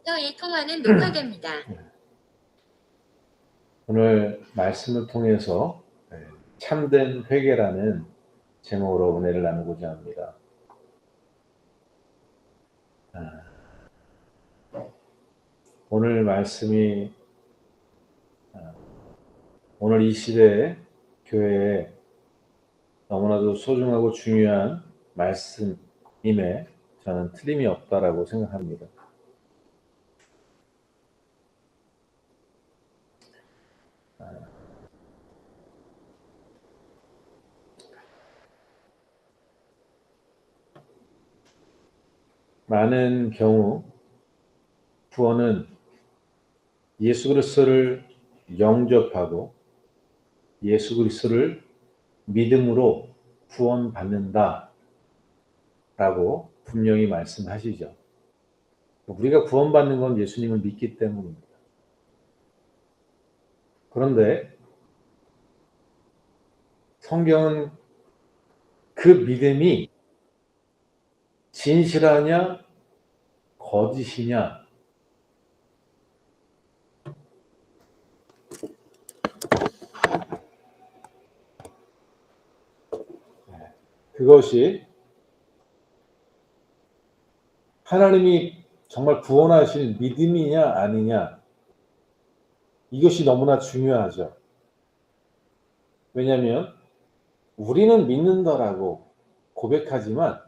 컴퓨터의 통화는 녹화됩니다. 오늘 말씀을 통해서 참된 회개라는 제목으로 은혜를 나누고자 합니다. 오늘 말씀이 오늘 이 시대에 교회에 너무나도 소중하고 중요한 말씀임에 저는 틀림이 없다라고 생각합니다. 많은 경우 구원은 예수 그리스도를 영접하고 예수 그리스도를 믿음으로 구원받는다 라고 분명히 말씀하시죠. 우리가 구원받는 건 예수님을 믿기 때문입니다. 그런데 성경은 그 믿음이 진실하냐 거짓이냐 그것이 하나님이 정말 구원하실 믿음이냐 아니냐 이것이 너무나 중요하죠. 왜냐하면 우리는 믿는다라고 고백하지만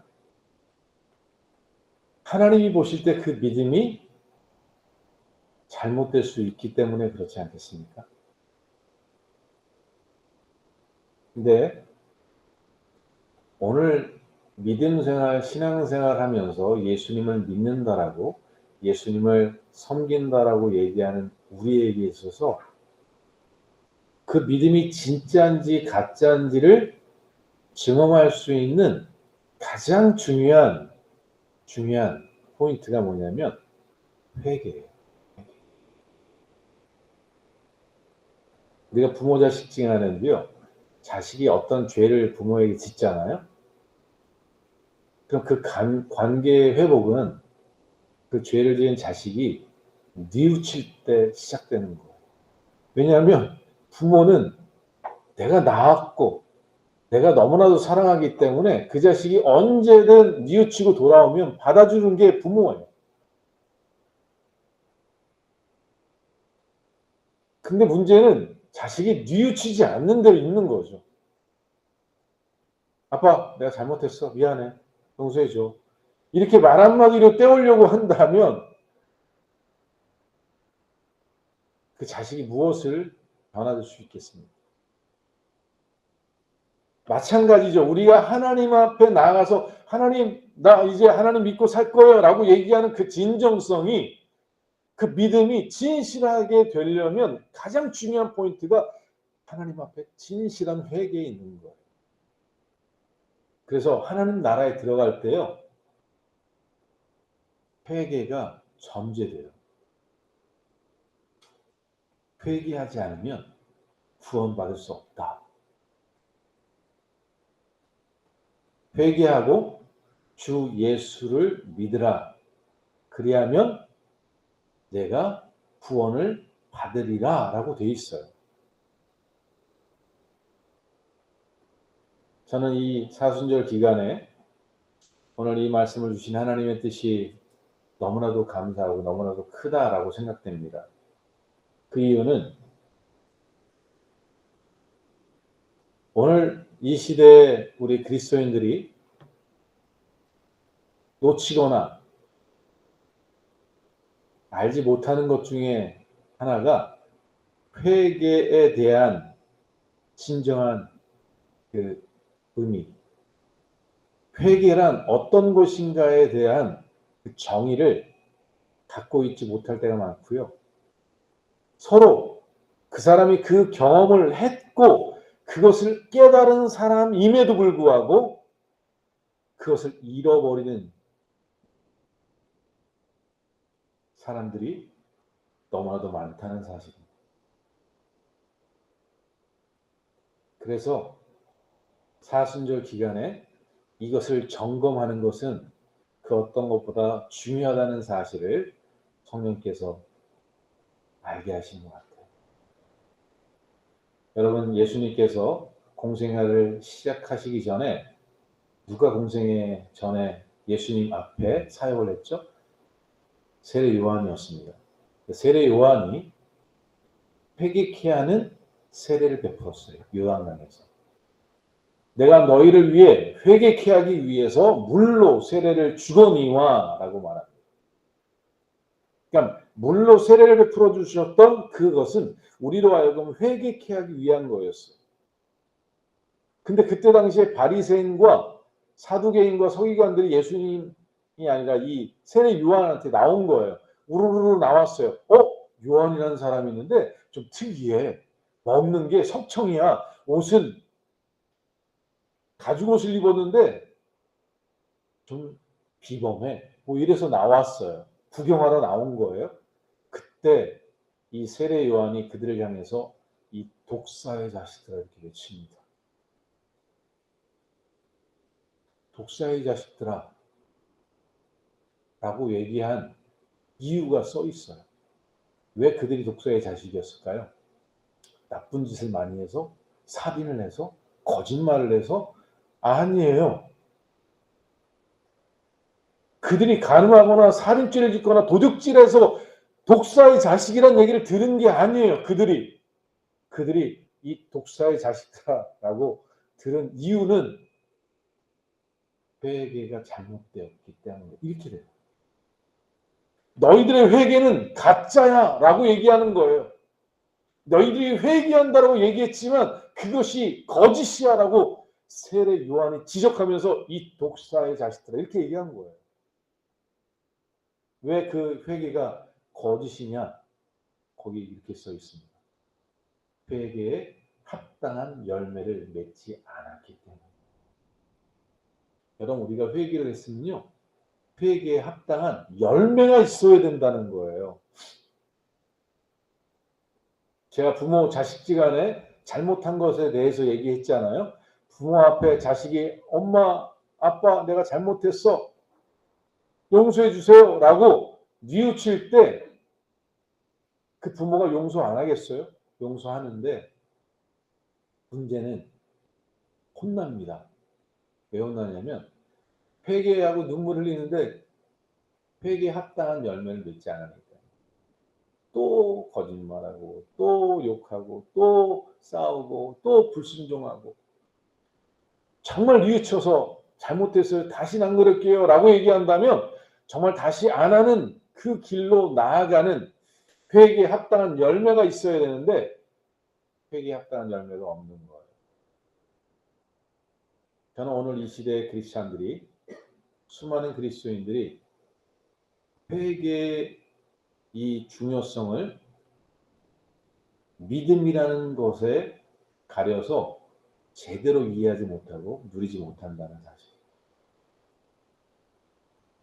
하나님이 보실 때 그 믿음이 잘못될 수 있기 때문에 그렇지 않겠습니까? 근데 오늘 믿음 생활, 신앙 생활 하면서 예수님을 믿는다라고 예수님을 섬긴다라고 얘기하는 우리에게 있어서 그 믿음이 진짜인지 가짜인지를 증언할 수 있는 가장 중요한 포인트가 뭐냐면 회개예요. 우리가 부모 자식 징하는데요. 자식이 어떤 죄를 부모에게 짓잖아요. 그럼 그 관계의 회복은 그 죄를 지은 자식이 뉘우칠 때 시작되는 거예요. 왜냐하면 부모는 내가 낳았고 내가 너무나도 사랑하기 때문에 그 자식이 언제든 뉘우치고 돌아오면 받아주는 게 부모예요. 근데 문제는 자식이 뉘우치지 않는 대로 있는 거죠. 아빠, 내가 잘못했어. 미안해. 용서해줘. 이렇게 말 한마디로 때우려고 한다면 그 자식이 무엇을 변화될 수 있겠습니까? 마찬가지죠. 우리가 하나님 앞에 나아가서 하나님, 나 이제 하나님 믿고 살 거예요 라고 얘기하는 그 진정성이 그 믿음이 진실하게 되려면 가장 중요한 포인트가 하나님 앞에 진실한 회개에 있는 거예요. 그래서 하나님 나라에 들어갈 때요. 회개가 전제돼요. 회개하지 않으면 구원받을 수 없다. 회개하고 주 예수를 믿으라. 그리하면 내가 구원을 받으리라 라고 되어 있어요. 저는 이 사순절 기간에 오늘 이 말씀을 주신 하나님의 뜻이 너무나도 감사하고 너무나도 크다라고 생각됩니다. 그 이유는 오늘 이 시대에 우리 그리스도인들이 놓치거나 알지 못하는 것 중에 하나가 회개에 대한 진정한 그 의미, 회개란 어떤 것인가에 대한 그 정의를 갖고 있지 못할 때가 많고요. 서로 그 사람이 그 경험을 했고 그것을 깨달은 사람임에도 불구하고 그것을 잃어버리는 사람들이 너무나도 많다는 사실입니다. 그래서 사순절 기간에 이것을 점검하는 것은 그 어떤 것보다 중요하다는 사실을 성령께서 알게 하신 것 같아요. 여러분, 예수님께서 공생애를 시작하시기 전에 누가 공생애 전에 예수님 앞에 사역을 했죠? 세례 요한이었습니다. 세례 요한이 회개케 하는 세례를 베풀었어요. 요한강에서. 내가 너희를 위해 회개케 하기 위해서 물로 세례를 주거니와 라고 말합니다. 그러니까 물로 세례를 베풀어 주셨던 그것은 우리로 하여금 회개케 하기 위한 거였어요. 근데 그때 당시에 바리새인과 사두개인과 서기관들이 예수님이 아니라 이 세례 요한한테 나온 거예요. 우르르 나왔어요. 요한이라는 사람이 있는데 좀 특이해. 먹는 게 석청이야. 옷은 가죽 옷을 입었는데 좀 비범해. 뭐 이래서 나왔어요. 구경하러 나온 거예요. 그때 이 세례 요한이 그들을 향해서 이 독사의 자식들아 이렇게 외칩니다. 독사의 자식들아 라고 얘기한 이유가 써 있어요. 왜 그들이 독사의 자식이었을까요? 나쁜 짓을 많이 해서, 살인을 해서, 거짓말을 해서? 아니에요. 그들이 간음하거나 살인죄를 짓거나 도둑질해서 독사의 자식이라는 얘기를 들은 게 아니에요. 그들이 이 독사의 자식이라고 들은 이유는 회개가 잘못되었기 때문에 이렇게 돼요. 너희들의 회개는 가짜야 라고 얘기하는 거예요. 너희들이 회개한다라고 얘기했지만 그것이 거짓이야 라고 세례 요한이 지적하면서 이 독사의 자식들아 이렇게 얘기한 거예요. 왜 그 회개가 거짓이냐? 거기 이렇게 써 있습니다. 회개에 합당한 열매를 맺지 않았기 때문에. 여러분, 우리가 회개를 했으면요, 회개에 합당한 열매가 있어야 된다는 거예요. 제가 부모 자식지간에 잘못한 것에 대해서 얘기했잖아요. 부모 앞에 자식이 엄마, 아빠 내가 잘못했어. 용서해 주세요 라고 뉘우칠 때 그 부모가 용서 안 하겠어요? 용서하는데 문제는 혼납니다. 왜 혼나냐면 회개하고 눈물 흘리는데 회개에 합당한 열매를 맺지 않으니까 또 거짓말하고 또 욕하고 또 싸우고 또 불순종하고 정말 뉘우쳐서 잘못했어요. 다시는 안 그럴게요 라고 얘기한다면 정말 다시 안 하는 그 길로 나아가는 회개에 합당한 열매가 있어야 되는데 회개에 합당한 열매가 없는 거예요. 저는 오늘 이 시대의 크리스찬들이 수많은 그리스도인들이 회개의 이 중요성을 믿음이라는 것에 가려서 제대로 이해하지 못하고 누리지 못한다는 사실.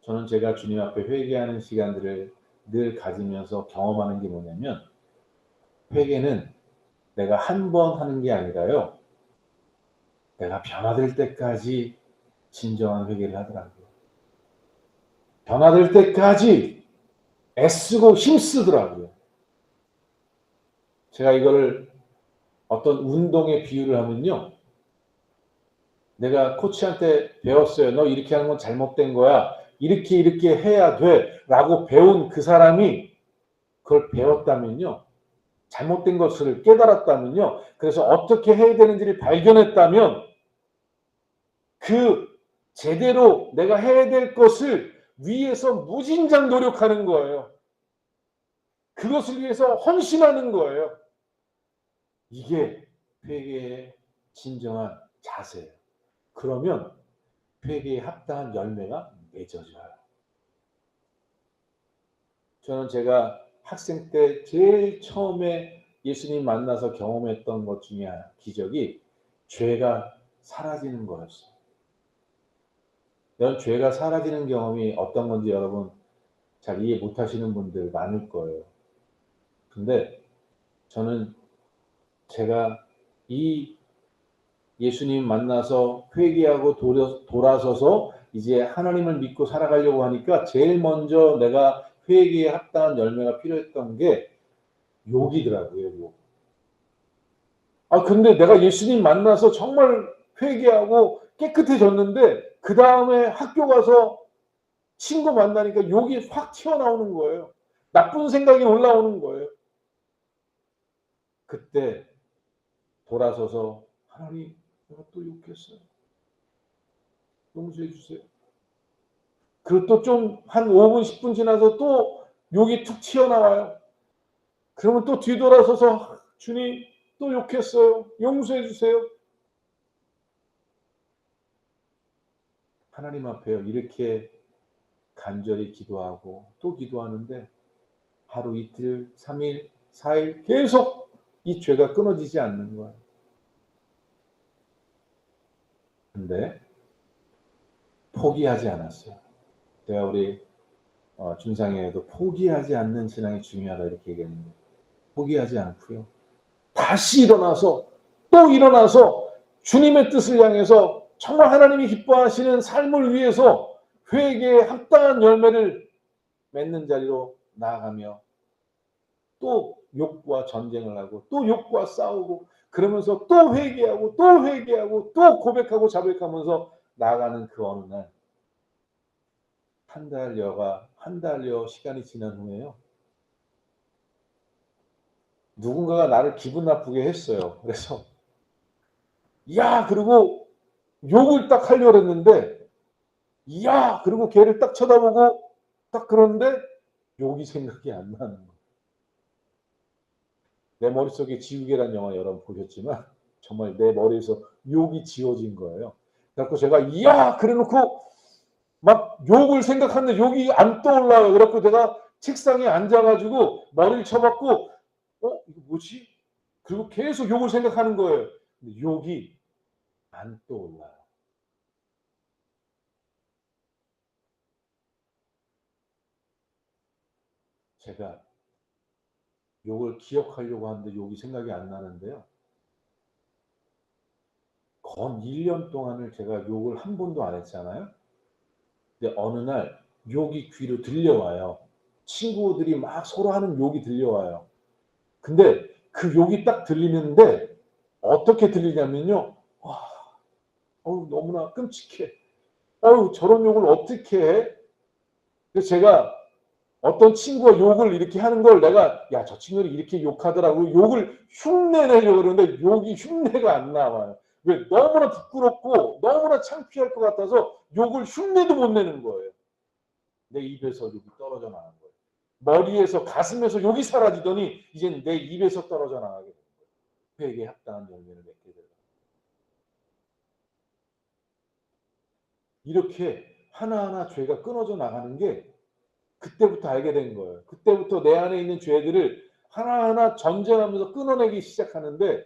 저는 제가 주님 앞에 회개하는 시간들을 늘 가지면서 경험하는 게 뭐냐면 회개는 내가 한 번 하는 게 아니라요. 내가 변화될 때까지 진정한 회개를 하더라고요. 변화될 때까지 애쓰고 힘쓰더라고요. 제가 이거를 어떤 운동에 비유를 하면요. 내가 코치한테 배웠어요. 너 이렇게 하는 건 잘못된 거야. 이렇게 해야 돼. 라고 배운 그 사람이 그걸 배웠다면요. 잘못된 것을 깨달았다면요. 그래서 어떻게 해야 되는지를 발견했다면 그 제대로 내가 해야 될 것을 위해서 무진장 노력하는 거예요. 그것을 위해서 헌신하는 거예요. 이게 회개의 진정한 자세예요. 그러면 회개에 합당한 열매가 맺어져요. 저는 제가 학생 때 제일 처음에 예수님 만나서 경험했던 것 중에 기적이 죄가 사라지는 거였어요. 여러분, 죄가 사라지는 경험이 어떤 건지 여러분 잘 이해 못하시는 분들 많을 거예요. 근데 저는 제가 이 예수님 만나서 회개하고 돌아서서 이제 하나님을 믿고 살아가려고 하니까 제일 먼저 내가 회개에 합당한 열매가 필요했던 게 욕이더라고요. 욕. 근데 내가 예수님 만나서 정말 회개하고 깨끗해졌는데 그 다음에 학교 가서 친구 만나니까 욕이 확 튀어나오는 거예요. 나쁜 생각이 올라오는 거예요. 그때 돌아서서 하나님, 내가 또 욕했어요. 용서해 주세요. 그리고 또 좀 한 5분, 10분 지나서 또 욕이 툭 튀어나와요. 그러면 또 뒤돌아서서 주님, 또 욕했어요. 용서해 주세요. 하나님 앞에 이렇게 간절히 기도하고 또 기도하는데 하루 이틀, 3일, 4일 계속 이 죄가 끊어지지 않는 거예요. 근데 포기하지 않았어요. 제가 우리 준상에도 포기하지 않는 신앙이 중요하다 이렇게 얘기했는데 포기하지 않고요. 다시 일어나서 또 일어나서 주님의 뜻을 향해서 정말 하나님이 기뻐하시는 삶을 위해서 회개에 합당한 열매를 맺는 자리로 나아가며 또 욕과 전쟁을 하고 또 욕과 싸우고 그러면서 또 회개하고 또 회개하고 또 고백하고 자백하면서 나아가는 그 어느 날 한 달여 시간이 지난 후에요. 누군가가 나를 기분 나쁘게 했어요. 그래서 야 그리고 욕을 딱 하려고 했는데 야 그리고 걔를 딱 쳐다보고 딱 그러는데 욕이 생각이 안 나는 거예요. 내 머릿속에 지우개란 영화 여러분 보셨지만 정말 내 머리에서 욕이 지워진 거예요. 그래서 제가 이야 그래놓고 막 욕을 생각하는데 욕이 안 떠올라요. 그래서 제가 책상에 앉아가지고 머리를 쳐박고 이거 뭐지? 그리고 계속 욕을 생각하는 거예요. 근데 욕이 안 떠올라요. 제가 욕을 기억하려고 하는데 욕이 생각이 안 나는데요. 건 1년 동안을 제가 욕을 한 번도 안 했잖아요. 근데 어느 날 욕이 귀로 들려와요. 친구들이 막 서로 하는 욕이 들려와요. 근데 그 욕이 딱 들리는데 어떻게 들리냐면요. 와, 너무나 끔찍해. 저런 욕을 어떻게 해? 그래서 제가 어떤 친구가 욕을 이렇게 하는 걸 내가 야, 저 친구는 이렇게 욕하더라고. 욕을 흉내내려고 그러는데 욕이 흉내가 안 나와요. 왜? 너무나 부끄럽고 너무나 창피할 것 같아서 욕을 흉내도 못 내는 거예요. 내 입에서 욕이 떨어져 나간 거예요. 머리에서 가슴에서 욕이 사라지더니 이제는 내 입에서 떨어져 나가게 된 거예요. 회개에 합당한 열매를 맺게 되고 이렇게 하나하나 죄가 끊어져 나가는 게 그때부터 알게 된 거예요. 그때부터 내 안에 있는 죄들을 하나하나 전쟁하면서 끊어내기 시작하는데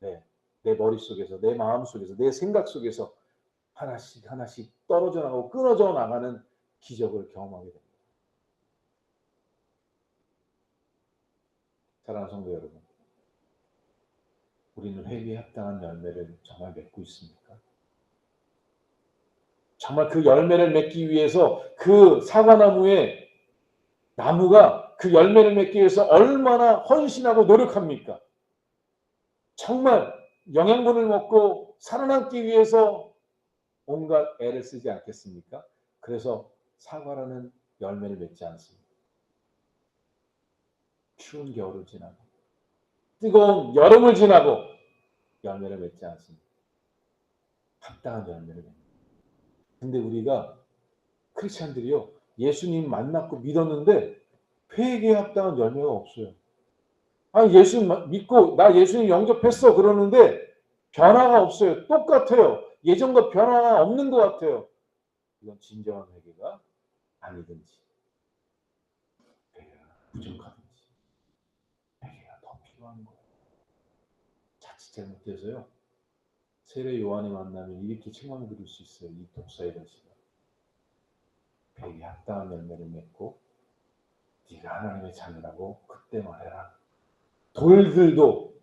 네, 내 머릿속에서 내 마음속에서 내 생각 속에서 하나씩 하나씩 떨어져 나가고 끊어져 나가는 기적을 경험하게 됩니다. 사랑하는 성도 여러분, 우리는 회개에 합당한 열매를 정말 맺고 있습니까? 정말 그 열매를 맺기 위해서 그 사과나무에 나무가 그 열매를 맺기 위해서 얼마나 헌신하고 노력합니까? 정말 영양분을 먹고 살아남기 위해서 온갖 애를 쓰지 않겠습니까? 그래서 사과라는 열매를 맺지 않습니다. 추운 겨울을 지나고 뜨거운 여름을 지나고 열매를 맺지 않습니다. 합당한 열매를 맺습니다. 근데 우리가 크리스찬들이요 예수님 만났고 믿었는데 회개에 합당한 열매가 없어요. 예수 믿고 나 예수님 영접했어 그러는데 변화가 없어요. 똑같아요. 예전과 변화가 없는 것 같아요. 이건 진정한 회개가 아니든지 회개가 부족하든지 회개가 더 필요한 거예요. 자칫 잘못해서요. 세례 요한이 만나면 이렇게 책망을 드릴 수 있어요. 이 독사의 것이다. 회개에 합당한 열매를 맺고 네가 하나님의 자녀라고 그때 말해라. 돌들도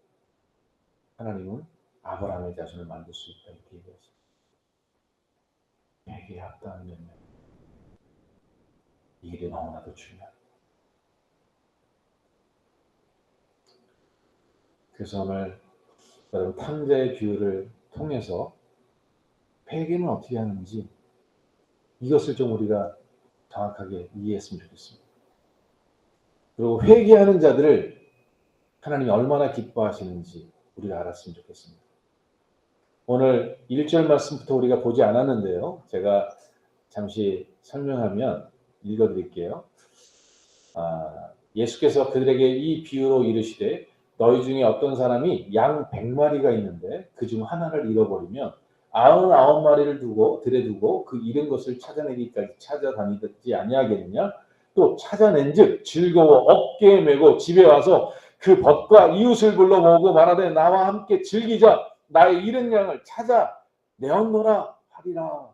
하나님은 아브라함의 자손을 만들 수 있다 이렇게 얘기했습니다. 회개에 합당한 열매. 이 일이 너무나도 중요합니다. 그래서 오늘 여러분 탕자의 비유를 통해서 회개는 어떻게 하는지 이것을 좀 우리가 정확하게 이해했으면 좋겠습니다. 그리고 회개하는 자들을 하나님이 얼마나 기뻐하시는지 우리가 알았으면 좋겠습니다. 오늘 1절 말씀부터 우리가 보지 않았는데요. 제가 잠시 설명하면 읽어드릴게요. 예수께서 그들에게 이 비유로 이르시되 너희 중에 어떤 사람이 양 100마리가 있는데 그중 하나를 잃어버리면 99마리를 들여두고 그 잃은 것을 찾아내기까지 찾아다니지 아니하겠느냐? 또 찾아낸즉 즐거워 어깨에 메고 집에 와서 그 벗과 이웃을 불러 모으고 말하되 나와 함께 즐기자 나의 잃은 양을 찾아 내었노라 하리라.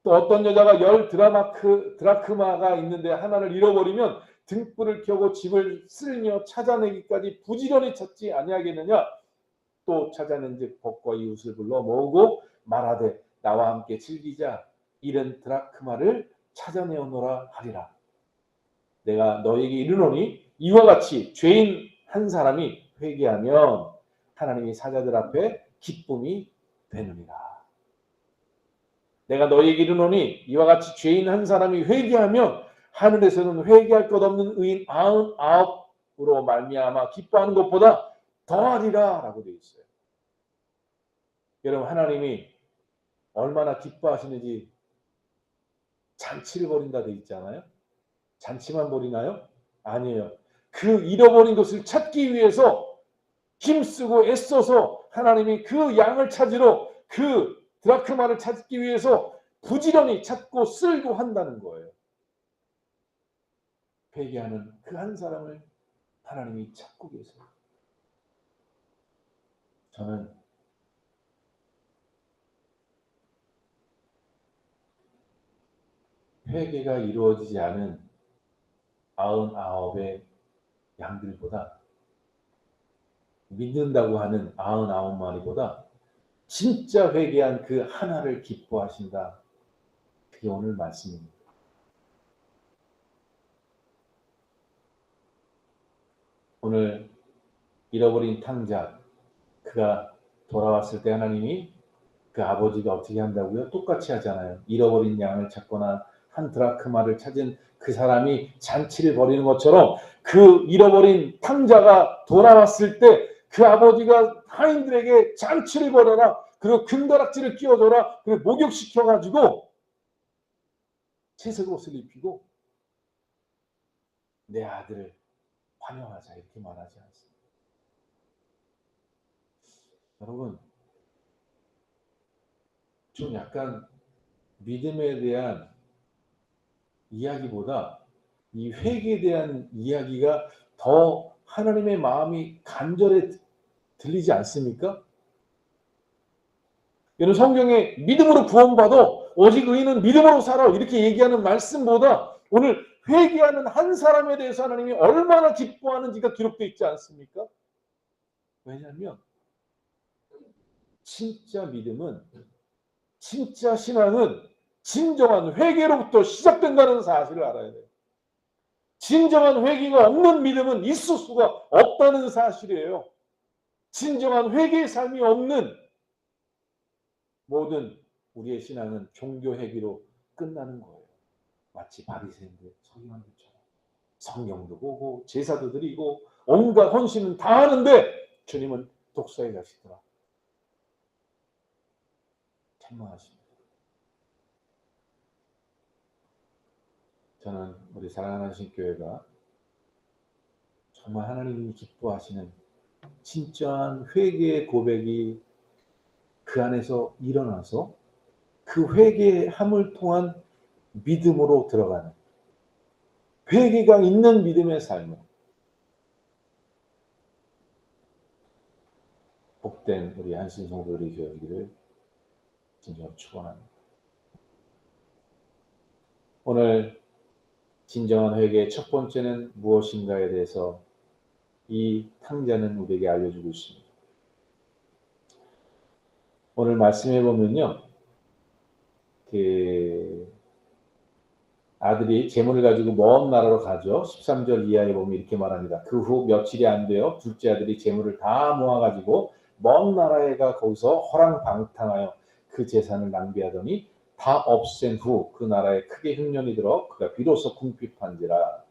또 어떤 여자가 10드라크마가 있는데 하나를 잃어버리면 등불을 켜고 집을 쓸며 찾아내기까지 부지런히 찾지 아니하겠느냐? 또 찾아낸즉 벗과 이웃을 불러 모으고 말하되 나와 함께 즐기자 잃은 드라크마를 찾아내오노라 하리라. 내가 너에게 이르노니 이와 같이 죄인 한 사람이 회개하면 하나님이 사자들 앞에 기쁨이 되느니라. 내가 너에게 이르노니 이와 같이 죄인 한 사람이 회개하면 하늘에서는 회개할 것 없는 의인 99으로 말미암아 기뻐하는 것보다 더하리라 라고 되어 있어요. 여러분 하나님이 얼마나 기뻐하시는지 잔치를 벌인다 되어 있잖아요. 잔치만 벌이나요? 아니에요. 그 잃어버린 것을 찾기 위해서 힘쓰고 애써서 하나님이 그 양을 찾으러 그 드라크마를 찾기 위해서 부지런히 찾고 쓸고 한다는 거예요. 회개하는 그 한 사람을 하나님이 찾고 계세요. 저는 회개가 이루어지지 않은 99의 양들보다 믿는다고 하는 99마리보다 진짜 회개한 그 하나를 기뻐하신다. 그게 오늘 말씀입니다. 오늘 잃어버린 탕자, 그가 돌아왔을 때 하나님이 그 아버지가 어떻게 한다고요? 똑같이 하잖아요. 잃어버린 양을 찾거나 한 드라크마를 찾은 그 사람이 잔치를 벌이는 것처럼 그 잃어버린 탕자가 돌아왔을 때 그 아버지가 하인들에게 잔치를 벌여라. 그리고 금가락지를 끼워줘라. 그리고 목욕시켜가지고 채색 옷을 입히고 내 아들을 환영하자 이렇게 말하지 않습니다. 여러분 좀 약간 믿음에 대한 이야기보다 이 회개에 대한 이야기가 더 하나님의 마음이 간절해 들리지 않습니까? 여러분 성경에 믿음으로 구원받아 오직 의인은 믿음으로 살아 이렇게 얘기하는 말씀보다 오늘 회개하는 한 사람에 대해서 하나님이 얼마나 기뻐하는지가 기록되어 있지 않습니까? 왜냐하면 진짜 믿음은 진짜 신앙은 진정한 회개로부터 시작된다는 사실을 알아야 돼요. 진정한 회개가 없는 믿음은 있을 수가 없다는 사실이에요. 진정한 회개의 삶이 없는 모든 우리의 신앙은 종교 회개로 끝나는 거예요. 마치 바리새인들 서기관 것처럼 성경도 보고 제사도 드리고 온갖 헌신은 다 하는데 주님은 독사에 가시더라. 책망하십니다. 저는 우리 사랑하는 신교회가 정말 하나님이 기뻐하시는 진짜한 회개의 고백이 그 안에서 일어나서 그 회개함을 통한 믿음으로 들어가는 회개가 있는 믿음의 삶을 복된 우리 한신 성도들이 되기를 진정으로 축원합니다. 오늘 진정한 회개의 첫 번째는 무엇인가에 대해서 이 탕자는 우리에게 알려주고 있습니다. 오늘 말씀해 보면요, 아들이 재물을 가지고 먼 나라로 가죠. 13절 이하에 보면 이렇게 말합니다. 그 후 며칠이 안 돼요. 둘째 아들이 재물을 다 모아가지고 먼 나라에 가 거기서 허랑방탕하여 그 재산을 낭비하더니 다 없앤 후 그 나라에 크게 흉년이 들어 그가 비로소 궁핍한지라.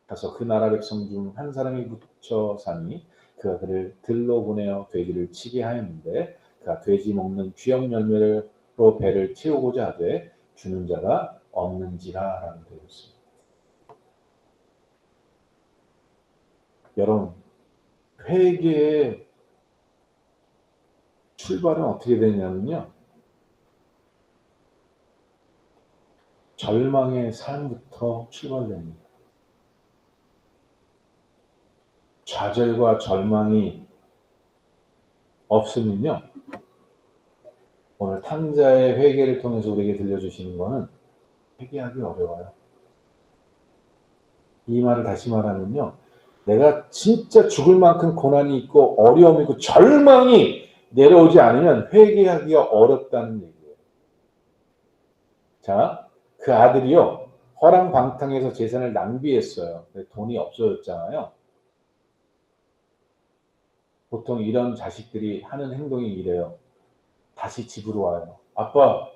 가서 그 나라 백성 중 한 사람이 묻혀 사니 그가 그를 들로 보내어 돼지를 치게 하였는데 그가 돼지 먹는 귀염 열매로 배를 채우고자 하되 주는 자가 없는지라 라고 되어 있습니다. 여러분, 회개의 출발은 어떻게 되냐면요. 절망의 삶부터 출발됩니다. 좌절과 절망이 없으면요. 오늘 탕자의 회개를 통해서 우리에게 들려주시는 것은 회개하기 어려워요. 이 말을 다시 말하면요. 내가 진짜 죽을 만큼 고난이 있고 어려움이 있고 절망이 내려오지 않으면 회개하기가 어렵다는 얘기예요. 자, 그 아들이요. 허랑방탕해서 재산을 낭비했어요. 돈이 없어졌잖아요. 보통 이런 자식들이 하는 행동이 이래요. 다시 집으로 와요. 아빠,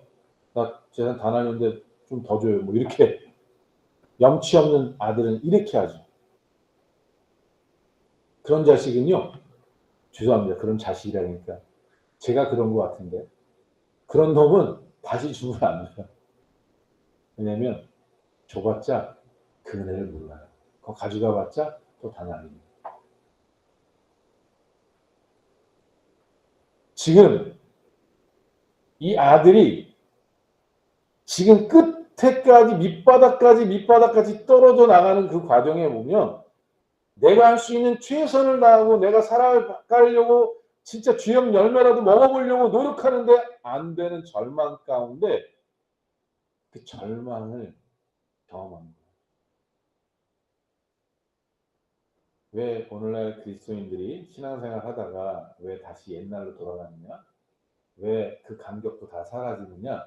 나 재산 다 날렸는데 좀 더 줘요. 뭐 이렇게. 염치 없는 아들은 이렇게 하죠. 그런 자식은요. 죄송합니다. 그런 자식이라니까. 제가 그런 것 같은데. 그런 놈은 다시 주면 안 돼요. 왜냐면 줘봤자 그 은혜를 몰라요. 그거 가져가봤자 또 다 날립니다. 지금 이 아들이 지금 끝에까지 밑바닥까지 떨어져 나가는 그 과정에 보면 내가 할 수 있는 최선을 다하고 내가 살아가려고 진짜 주염 열매라도 먹어보려고 노력하는데 안 되는 절망 가운데 그 절망을 경험합니다. 왜 오늘날 그리스도인들이 신앙생활 하다가 왜 다시 옛날로 돌아가느냐? 왜 그 감격도 다 사라지느냐?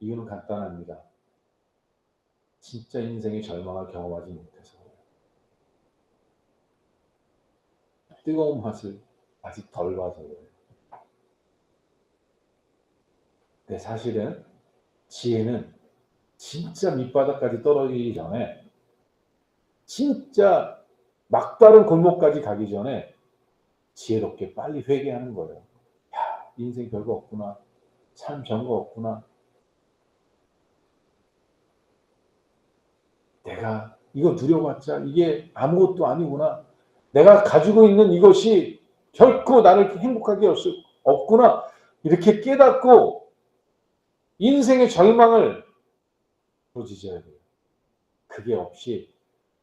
이유는 간단합니다. 진짜 인생의 절망을 경험하지 못해서 뜨거운 맛을 아직 덜 봐서 그래요. 근데 사실은 지혜는 진짜 밑바닥까지 떨어지기 전에 진짜 막다른 골목까지 가기 전에 지혜롭게 빨리 회개하는 거예요. 야, 인생 별거 없구나. 삶 별거 없구나. 내가 이거 누려봤자 이게 아무것도 아니구나. 내가 가지고 있는 이것이 결코 나를 행복하게 할 수 없구나. 이렇게 깨닫고 인생의 절망을 부르짖어야 돼요. 그게 없이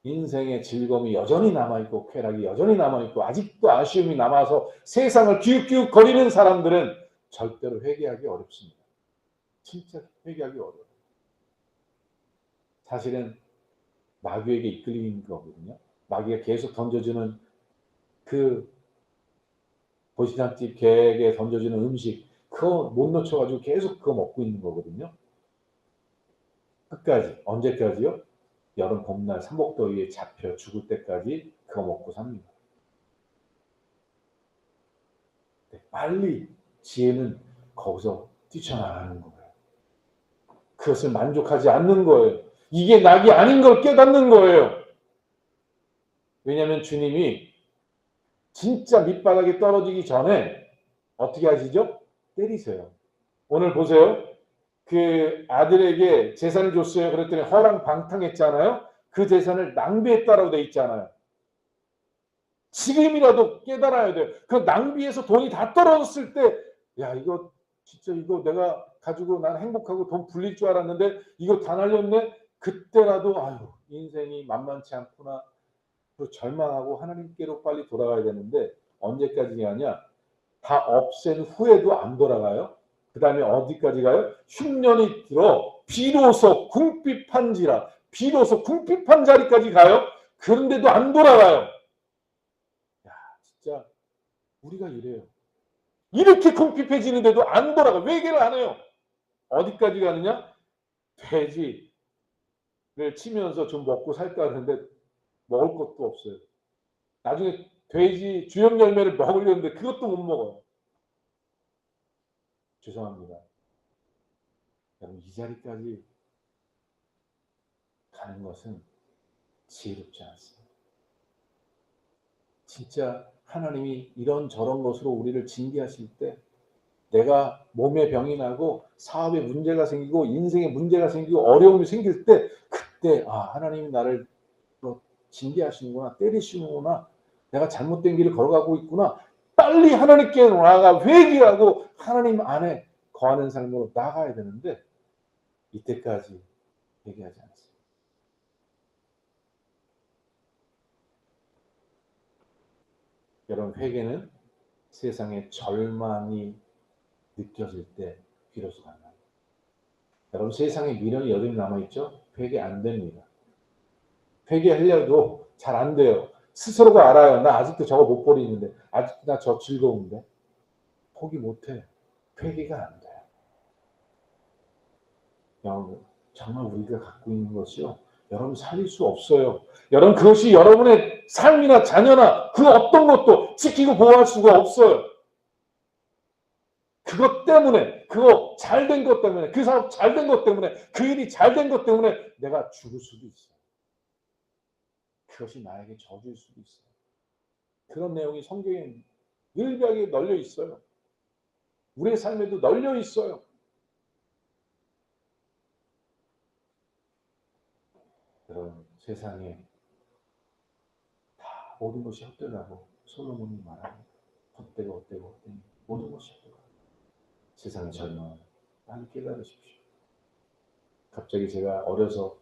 인생의 즐거움이 여전히 남아있고 쾌락이 여전히 남아있고 아직도 아쉬움이 남아서 세상을 기웃기웃거리는 사람들은 절대로 회개하기 어렵습니다. 진짜 회개하기 어려워요. 사실은 마귀에게 이끌리는 거거든요. 마귀가 계속 던져주는 그 보시다시피 개에게 던져주는 음식 그거 못 놓쳐가지고 계속 그거 먹고 있는 거거든요. 끝까지. 언제까지요? 여름 봄날 삼복더위에 잡혀 죽을 때까지 그거 먹고 삽니다. 빨리 지혜는 거기서 뛰쳐나가는 거예요. 그것을 만족하지 않는 거예요. 이게 낙이 아닌 걸 깨닫는 거예요. 왜냐하면 주님이 진짜 밑바닥에 떨어지기 전에 어떻게 하시죠? 때리세요. 오늘 보세요. 그 아들에게 재산을 줬어요. 그랬더니 허랑방탕했잖아요. 그 재산을 낭비했다라고 돼 있잖아요. 지금이라도 깨달아야 돼요. 그 낭비해서 돈이 다 떨어졌을 때, 야, 이거 진짜 이거 내가 가지고 난 행복하고 돈 불릴 줄 알았는데 이거 다 날렸네? 그때라도 아유, 인생이 만만치 않구나. 절망하고 하나님께로 빨리 돌아가야 되는데 언제까지 가냐? 다 없앤 후에도 안 돌아가요. 그 다음에 어디까지 가요? 흉년이 들어 비로소 궁핍한지라. 비로소 궁핍한 자리까지 가요. 그런데도 안 돌아가요. 야, 진짜 우리가 이래요. 이렇게 궁핍해지는데도 안 돌아가. 회개를 안 해요. 어디까지 가느냐? 돼지를 치면서 좀 먹고 살까 하는데 먹을 것도 없어요. 나중에 돼지 주염 열매를 먹으려는데 그것도 못 먹어요. 죄송합니다. 여러분, 이 자리까지 가는 것은 지혜롭지 않습니다. 진짜 하나님이 이런저런 것으로 우리를 징계하실 때, 내가 몸에 병이 나고 사업에 문제가 생기고 인생에 문제가 생기고 어려움이 생길 때, 그때 하나님이 나를 징계하시는구나, 때리시는구나, 내가 잘못된 길을 걸어가고 있구나, 빨리 하나님께 나아가 회개하고 하나님 안에 거하는 삶으로 나가야 되는데, 이때까지 회개하지 않았습니다. 여러분, 회개는 세상에 절망이 느껴질 때 비로소 가능합니다. 여러분, 세상에 미련이 여전히 남아있죠? 회개 안 됩니다. 회개하려도 잘 안 돼요. 스스로가 알아요. 나 아직도 저거 못 버리는데, 아직도 나 저 즐거운데. 포기 못해. 회개가 안 돼요. 여러분, 정말 우리가 갖고 있는 것이요, 여러분 살릴 수 없어요. 여러분, 그것이 여러분의 삶이나 자녀나 그 어떤 것도 지키고 보호할 수가 없어요. 그것 때문에, 그거 잘된 것 때문에, 그 사업 잘된 것 때문에, 그 일이 잘된 것 때문에 내가 죽을 수도 있어요. 그것이 나에게 저주일 수도 있어요. 그런 내용이 성경에 늘벽에 널려 있어요. 우리의 삶에도 널려 있어요. 여러분, 세상에 다 모든 것이 헛되다고 솔로몬이 말합니다. 헛되고 모든 것이 헛되고. 세상의 절망을 많이 깨달으십시오. 갑자기 제가 어려서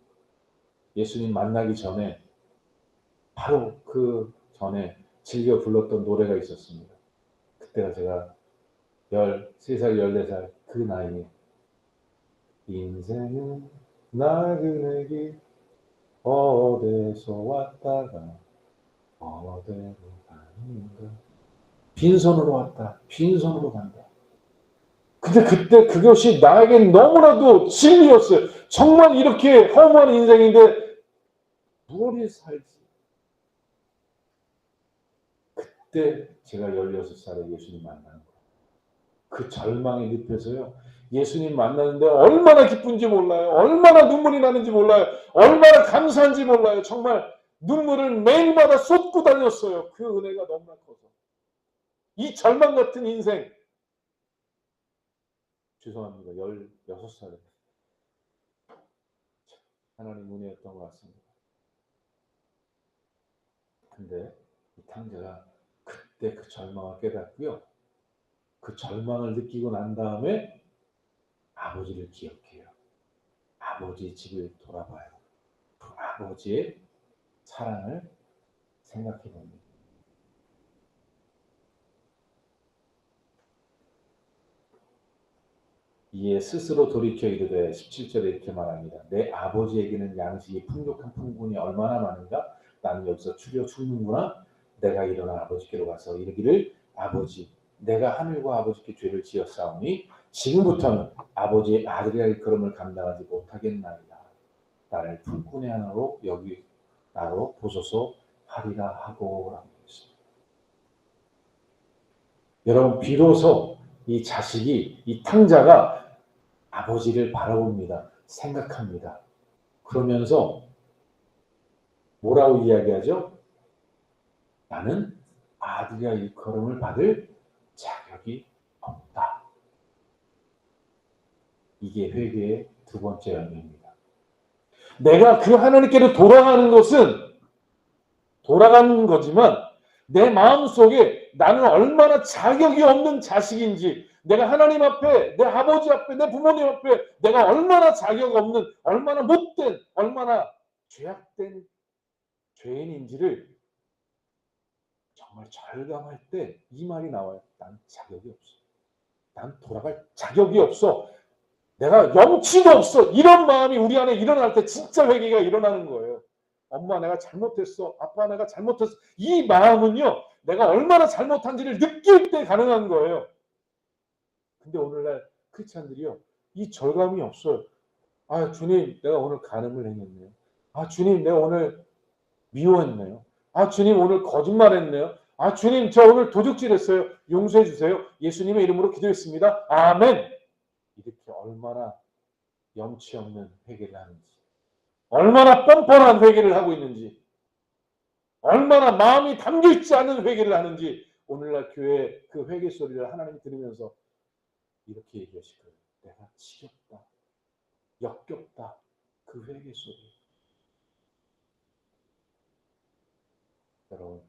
예수님 만나기 전에, 바로 그 전에 즐겨 불렀던 노래가 있었습니다. 그때가 제가 13살, 14살 그 나이에, 인생은 나그네기 어디서 왔다가 어디로 가는가, 빈손으로 왔다 빈손으로 간다. 근데 그때 그것이 나에겐 너무나도 진리였어요. 정말 이렇게 허무한 인생인데 무엇을 살지. 그때 제가 16살에 예수님 만나는 거예요. 그 절망의 늪에서요, 예수님 만나는데 얼마나 기쁜지 몰라요. 얼마나 눈물이 나는지 몰라요. 얼마나 감사한지 몰라요. 정말 눈물을 매일마다 쏟고 다녔어요. 그 은혜가 너무나 커서. 이 절망 같은 인생, 죄송합니다. 16살에 하나님 은혜였던 것 같습니다. 근데 이 탕자가 그때 그 절망을 깨닫고요, 그 절망을 느끼고 난 다음에 아버지를 기억해요. 아버지 집을 돌아봐요. 그 아버지의 사랑을 생각해 봅니다. 이에 스스로 돌이켜 이르되, 17절에 이렇게 말합니다. 내 아버지에게는 양식이 풍족한 풍분이 얼마나 많은가? 나는 여기서 추려 죽는구나. 내가 일어나 아버지께로 가서 이르기를, 아버지, 내가 하늘과 아버지께 죄를 지었사오니 지금부터는 아버지의 아들이라 일컬음을 감당하지 못하겠나이다. 나를 품꾼의 하나로 여기 나로 보소서 하리라 하고 라고 했습니다. 여러분, 비로소 이 자식이, 이 탕자가 아버지를 바라봅니다. 생각합니다. 그러면서 뭐라고 이야기하죠? 나는 아들이라 일컬음을 받을 자격이 없다. 이게 회개의 두 번째 열매입니다. 내가 그 하나님께로 돌아가는 것은 돌아가는 거지만, 내 마음속에 나는 얼마나 자격이 없는 자식인지, 내가 하나님 앞에, 내 아버지 앞에, 내 부모님 앞에 내가 얼마나 자격 없는, 얼마나 못된, 얼마나 죄악된 죄인인지를 정말 절감할 때 이 말이 나와요. 난 자격이 없어. 난 돌아갈 자격이 없어. 내가 염치도 없어. 이런 마음이 우리 안에 일어날 때 진짜 회개가 일어나는 거예요. 엄마, 내가 잘못했어. 아빠, 내가 잘못했어. 이 마음은요, 내가 얼마나 잘못한지를 느낄 때 가능한 거예요. 근데 오늘날 크리스찬들이요, 이 절감이 없어요. 아, 주님, 내가 오늘 간음을 행했네요. 아, 주님, 내가 오늘 미워했네요. 아, 주님, 오늘 거짓말했네요. 아, 주님, 저 오늘 도둑질했어요. 용서해 주세요. 예수님의 이름으로 기도했습니다. 아멘. 이렇게 얼마나 염치 없는 회개를 하는지, 얼마나 뻔뻔한 회개를 하고 있는지, 얼마나 마음이 담겨있지 않은 회개를 하는지 오늘날 교회 그 회개 소리를 하나님이 들으면서 이렇게 얘기하실 거예요. 내가 지겹다, 역겹다, 그 회개 소리. 여러분,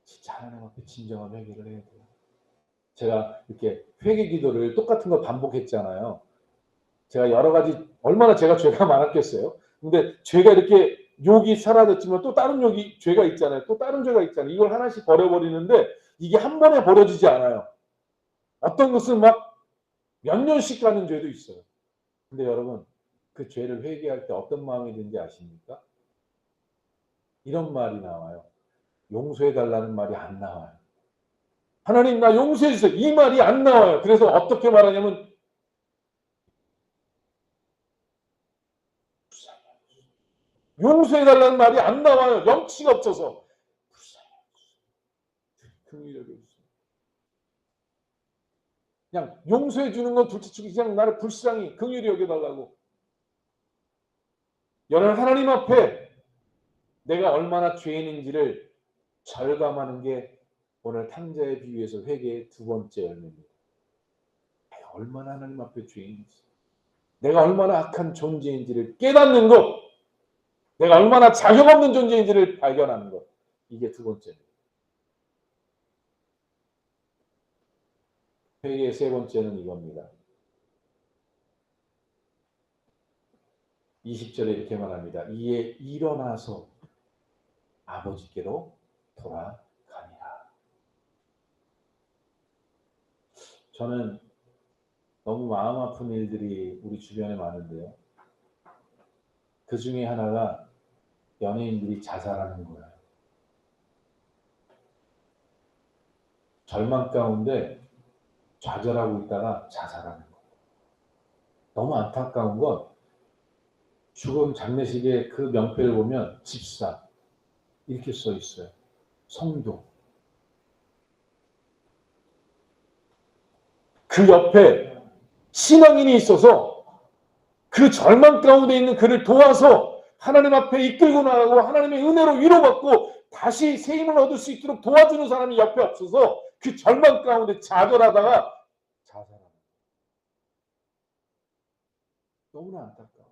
진짜 하나님 앞에 진정한 회개를 해야 돼요. 제가 이렇게 회개 기도를 똑같은 거 반복했잖아요. 제가 여러 가지, 얼마나 제가 죄가 많았겠어요. 근데 죄가 이렇게 욕이 사라졌지만 또 다른 욕이 죄가 있잖아요. 또 다른 죄가 있잖아요. 이걸 하나씩 버려버리는데 이게 한 번에 버려지지 않아요. 어떤 것은 막 몇 년씩 가는 죄도 있어요. 근데 여러분, 그 죄를 회개할 때 어떤 마음이 드는지 아십니까? 이런 말이 나와요. 용서해달라는 말이 안 나와요. 하나님, 나 용서해주세요. 이 말이 안 나와요. 그래서 어떻게 말하냐면 용서해달라는 말이 안 나와요. 염치가 없어서. 그냥 용서해 주는 건 둘째치고 그냥 나를 불쌍히 긍휼히 여겨달라고. 여러분, 하나님 앞에 내가 얼마나 죄인인지를 절감하는 게 오늘 탕자의 비유에서 회개의 두 번째 열매입니다. 내가 얼마나 하나님 앞에 죄인인지, 내가 얼마나 악한 존재인지를 깨닫는 것, 내가 얼마나 자격 없는 존재인지를 발견하는 것, 이게 두 번째입니다. 회개의 세 번째는 이겁니다. 20절에 이렇게 말합니다. 이에 일어나서 아버지께로 돌아가니라. 저는 너무 마음 아픈 일들이 우리 주변에 많은데요. 그 중에 하나가 연예인들이 자살하는 거예요. 절망 가운데 좌절하고 있다가 자살하는 거예요. 너무 안타까운 건 죽음 장례식의 그 명패를 보면 집사 이렇게 써 있어요. 성도. 그 옆에 신앙인이 있어서 그 절망 가운데 있는 그를 도와서 하나님 앞에 이끌고 나가고 하나님의 은혜로 위로받고 다시 새 힘을 얻을 수 있도록 도와주는 사람이 옆에 없어서 그 절망 가운데 좌절하다가 자살하는 거예요. 너무나 안타까워.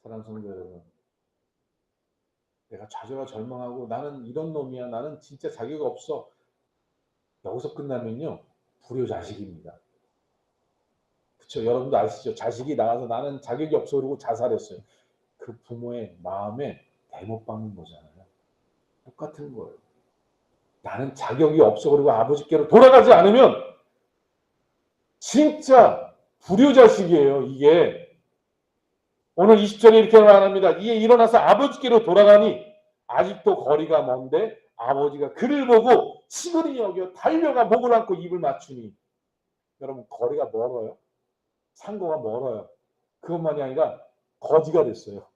사랑하는 성도 여러분, 내가 좌절과 절망하고 나는 이런 놈이야, 나는 진짜 자격 없어, 여기서 끝나면요 불효자식입니다. 그렇죠? 여러분도 아시죠? 자식이 나와서 나는 자격이 없어 그러고 자살했어요. 그 부모의 마음에 대못 박는 거잖아요. 똑같은 거예요. 나는 자격이 없어 그러고 아버지께로 돌아가지 않으면 진짜 불효자식이에요. 이게 오늘 20절에 이렇게 말합니다. 이에 일어나서 아버지께로 돌아가니 아직도 거리가 먼데 아버지가 그를 보고 시근히 여겨 달려가 목을 안고 입을 맞추니. 여러분, 거리가 멀어요. 상고가 멀어요. 그것만이 아니라 거지가 됐어요.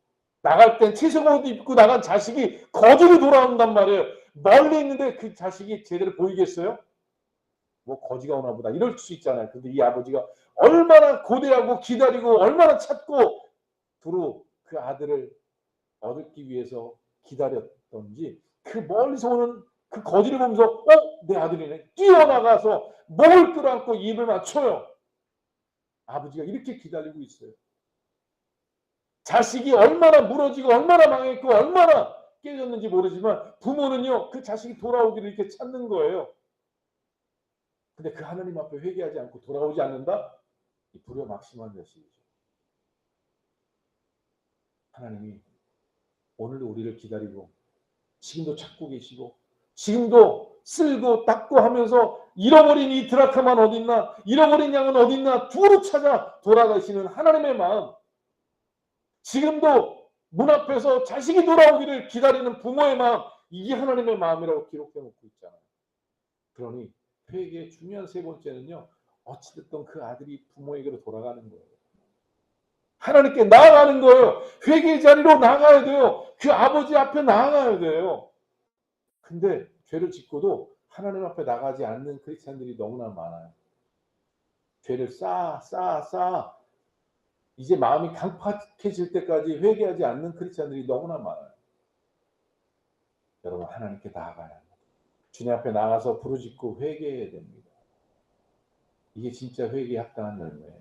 나갈 땐 채색 옷 입고 나간 자식이 거지로 돌아온단 말이에요. 멀리 있는데 그 자식이 제대로 보이겠어요? 뭐 거지가 오나 보다 이럴 수 있잖아요. 근데 이 아버지가 얼마나 고대하고 기다리고 얼마나 찾고 두루 그 아들을 얻기 위해서 기다렸던지 그 멀리서 오는 그 거지를 보면서 내 아들이네. 뛰어나가서 목을 끌어안고 입을 맞춰요. 아버지가 이렇게 기다리고 있어요. 자식이 얼마나 무너지고 얼마나 망했고 얼마나 깨졌는지 모르지만 부모는요 그 자식이 돌아오기를 이렇게 찾는 거예요. 근데 그 하나님 앞에 회개하지 않고 돌아오지 않는다? 이 불효막심한 자식이죠. 하나님이 오늘도 우리를 기다리고 지금도 찾고 계시고 지금도 쓸고 닦고 하면서 잃어버린 이 드라카만 어딨나, 잃어버린 양은 어딨나 두루 찾아 돌아가시는 하나님의 마음, 지금도 문 앞에서 자식이 돌아오기를 기다리는 부모의 마음, 이게 하나님의 마음이라고 기록해 놓고 있잖아요. 그러니 회개의 중요한 세 번째는요. 어찌됐든 그 아들이 부모에게로 돌아가는 거예요. 하나님께 나아가는 거예요. 회개의 자리로 나아가야 돼요. 그 아버지 앞에 나아가야 돼요. 근데 죄를 짓고도 하나님 앞에 나가지 않는 크리스찬들이 너무나 많아요. 죄를 쌓아 이제 마음이 강팍해질 때까지 회개하지 않는 크리스찬들이 너무나 많아요. 여러분 하나님께 나아가야 합니다. 주님 앞에 나가서 부르짖고 회개해야 됩니다. 이게 진짜 회개에 합당한 열매예요.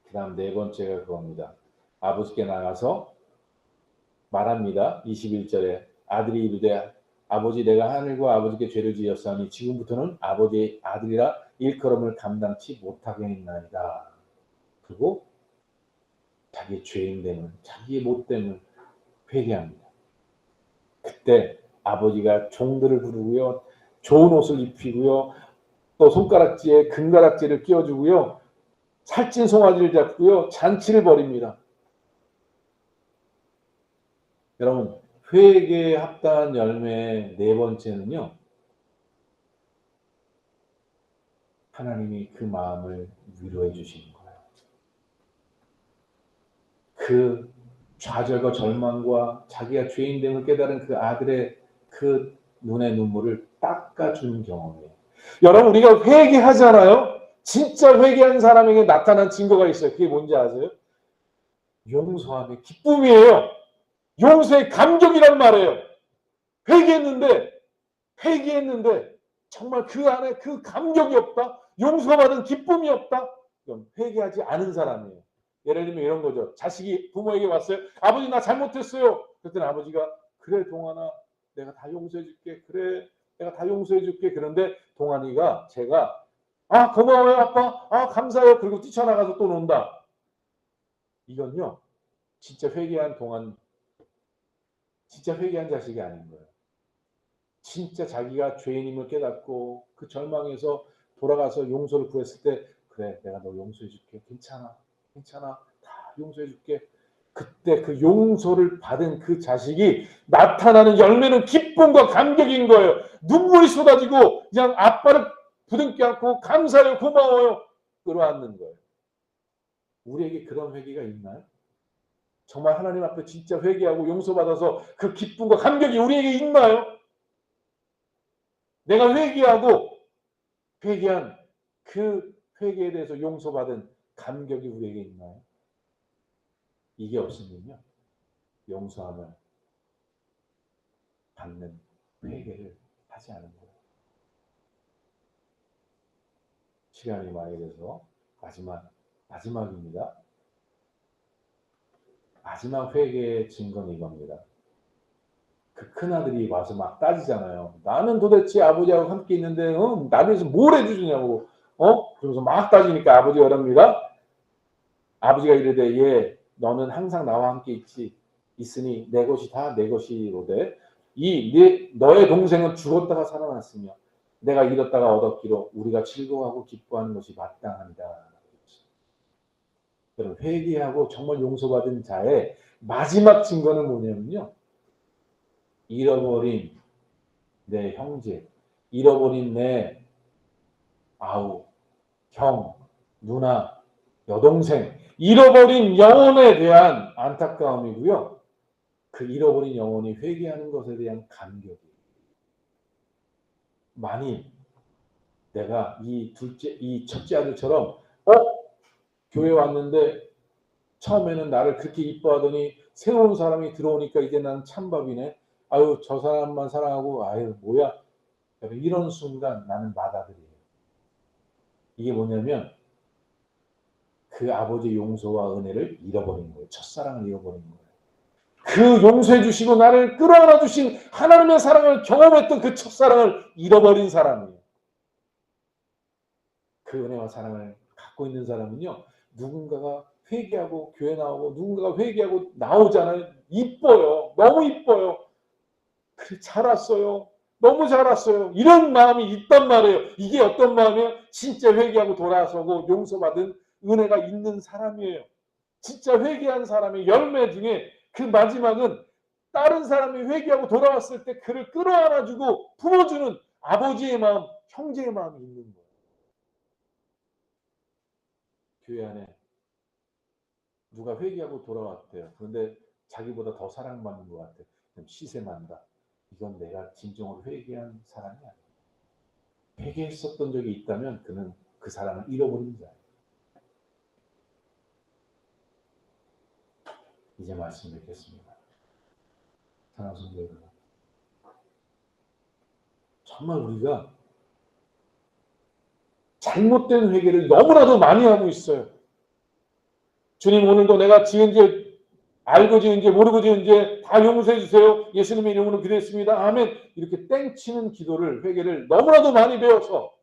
그 다음 네 번째가 그겁니다. 아버지께 나가서 말합니다. 21절에 아들이 이르되 아버지 내가 하늘과 아버지께 죄를 지었사오니 지금부터는 아버지의 아들이라 일컬음을 감당치 못하게 했나이다. 그리고 자기의 죄인됨을 자기의 못됨을 회개합니다. 그때 아버지가 종들을 부르고요. 좋은 옷을 입히고요. 또 손가락지에 금가락지를 끼워주고요. 살찐 송아지를 잡고요. 잔치를 벌입니다. 여러분 회개에 합당한 열매의 네 번째는요. 하나님이 그 마음을 위로해 주시는 거예요. 그 좌절과 절망과 자기가 죄인됨을 깨달은 그 아들의 그 눈의 눈물을 닦아주는 경험이에요. 여러분 우리가 회개하잖아요. 진짜 회개한 사람에게 나타난 증거가 있어요. 그게 뭔지 아세요? 용서함의 기쁨이에요. 용서의 감격이란 말이에요. 회개했는데 정말 그 안에 그 감격이 없다. 용서받은 기쁨이 없다. 그럼 회개하지 않은 사람이에요. 예를 들면 이런 거죠. 자식이 부모에게 왔어요. 아버지 나 잘못했어요. 그랬더니 아버지가 그래 동안아 내가 다 용서해 줄게. 그래 내가 다 용서해 줄게. 그런데 동안이가 제가 고마워요 아빠. 감사해요. 그리고 뛰쳐나가서 또 논다. 이건요. 진짜 회개한 자식이 아닌 거예요. 진짜 자기가 죄인임을 깨닫고 그 절망에서 돌아가서 용서를 구했을 때 그래 내가 너 용서해 줄게. 괜찮아 다 용서해 줄게. 그때 그 용서를 받은 그 자식이 나타나는 열매는 기쁨과 감격인 거예요. 눈물이 쏟아지고 그냥 아빠를 부둥켜 안고 감사해요 고마워요 끌어안는 거예요. 우리에게 그런 회개가 있나요? 정말 하나님 앞에 진짜 회개하고 용서받아서 그 기쁨과 감격이 우리에게 있나요? 내가 회개한 그 회개에 대해서 용서받은 감격이 우리에게 있나요? 이게 없으면요. 용서함을 받는 회개를 하지 않은 거예요. 시간이 많이 돼서 마지막입니다. 마지막 회개의 증거는 이겁니다. 그 큰아들이 와서 막 따지잖아요. 나는 도대체 아버지하고 함께 있는데 나를 위해서 뭘 해주냐고. 그러면서 막 따지니까 아버지가 이럽니다. 아버지가 이르되 예 너는 항상 나와 함께 있으니 내 것이 다 내 것이로되 너의 동생은 죽었다가 살아났으며 내가 잃었다가 얻었기로 우리가 즐거워하고 기뻐하는 것이 마땅합니다. 여러분 회개하고 정말 용서받은 자의 마지막 증거는 뭐냐면요. 잃어버린 내 형제, 잃어버린 내 아우, 형, 누나, 여동생, 잃어버린 영혼에 대한 안타까움이고요. 그 잃어버린 영혼이 회개하는 것에 대한 감격이에요. 만일 내가 이 첫째 아들처럼 교회 왔는데 처음에는 나를 그렇게 이뻐하더니 새로운 사람이 들어오니까 이제 난 찬밥이네. 아유 저 사람만 사랑하고 아유 뭐야. 이런 순간 나는 맏아들이에요. 이게 뭐냐면 그 아버지의 용서와 은혜를 잃어버린 거예요. 첫사랑을 잃어버린 거예요. 그 용서해 주시고 나를 끌어안아 주신 하나님의 사랑을 경험했던 그 첫사랑을 잃어버린 사람이에요. 그 은혜와 사랑을 갖고 있는 사람은요. 누군가가 회개하고 교회 나오고 누군가가 회개하고 나오잖아요. 이뻐요. 너무 이뻐요. 그래 잘 왔어요. 너무 잘 왔어요. 이런 마음이 있단 말이에요. 이게 어떤 마음이에요? 진짜 회개하고 돌아서고 용서받은 은혜가 있는 사람이에요. 진짜 회개한 사람의 열매 중에 그 마지막은 다른 사람이 회개하고 돌아왔을 때 그를 끌어안아주고 품어주는 아버지의 마음, 형제의 마음이 있는 거예요. 교회 안에 누가 회개하고 돌아왔대요. 그런데 자기보다 더 사랑받는 것 같아. 시샘한다. 이건 내가 진정으로 회개한 사람이 아니야. 회개했었던 적이 있다면 그는 그 사랑을 잃어버린 자예요. 이제 말씀 뵙겠습니다. 사랑하는 성도 여러분, 정말 우리가 잘못된 회개를 너무나도 많이 하고 있어요. 주님, 오늘도 내가 지은 죄 알고 지은 죄 모르고 지은 죄 다 용서해 주세요. 예수님의 이름으로 기도했습니다. 아멘. 이렇게 땡치는 기도를, 회개를 너무나도 많이 배워서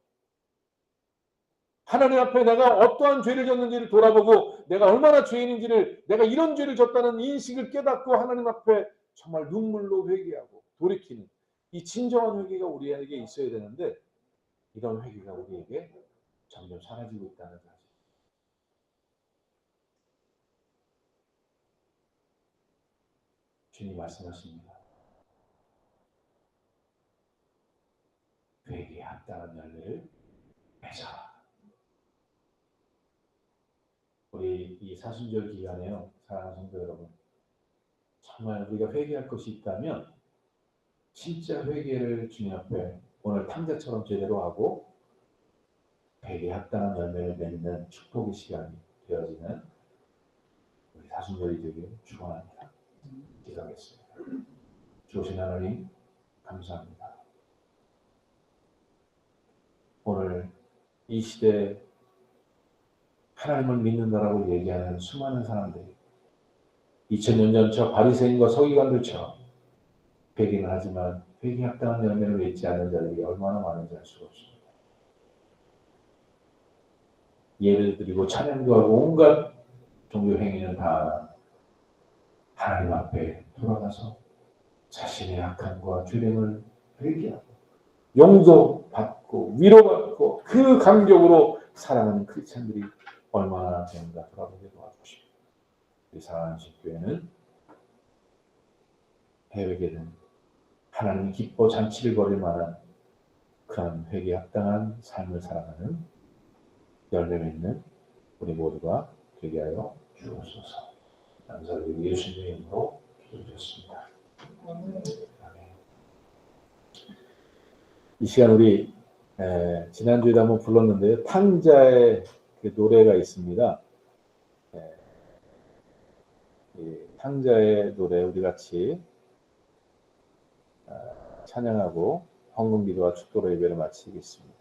하나님 앞에 내가 어떠한 죄를 졌는지를 돌아보고 내가 얼마나 죄인인지를, 내가 이런 죄를 졌다는 인식을 깨닫고 하나님 앞에 정말 눈물로 회개하고 돌이키는 이 진정한 회개가 우리에게 있어야 되는데, 이런 회개가 우리에게 점점 사라지고 있다는 사실. 주님 말씀하십니다. 회개에 합당한 열매를 맺어라. 우리 이 사순절 기간에요, 사랑하는 성도 여러분, 정말 우리가 회개할 것이 있다면 진짜 회개를 주님 앞에 오늘 탕자처럼 제대로 하고 회개에 합당한 열매를 맺는 축복의 시간이 되어지는 우리 사순절이 되길 축원합니다. 기도하겠습니다. 주신 하나님 감사합니다. 오늘 이 시대에 하나님을 믿는다라고 얘기하는 수많은 사람들이 2000년 전 저 바리새인과 서기관들처럼 회개는 하지만 회개에 합당한 열매를 맺지 않는 자들이 얼마나 많은지 알 수가 없습니다. 예를 드리고 찬양도 하고 온갖 종교 행위는 다 하나님 앞에 돌아가서 자신의 악함과 죄됨을 회개하고 용서받고 위로받고 그 감격으로 살아가는 크리스찬들이 얼마나 되는가 돌아보게 도와주십시오. 우리 사랑하는 교회는 해외계는 하나님이 기뻐 잔치를 벌일 만한 그런 회개에 합당한 삶을 살아가는 열매 맺는 우리 모두가 되게 하여 주옵소서. 감사드리고 예수님의 이름으로 기도드렸습니다. 아멘. 이 시간 우리 지난주에도 한번 불렀는데요. 탕자의 그 노래가 있습니다. 이 탕자의 노래 우리 같이 찬양하고 헌금기도와 축도로 예배를 마치겠습니다.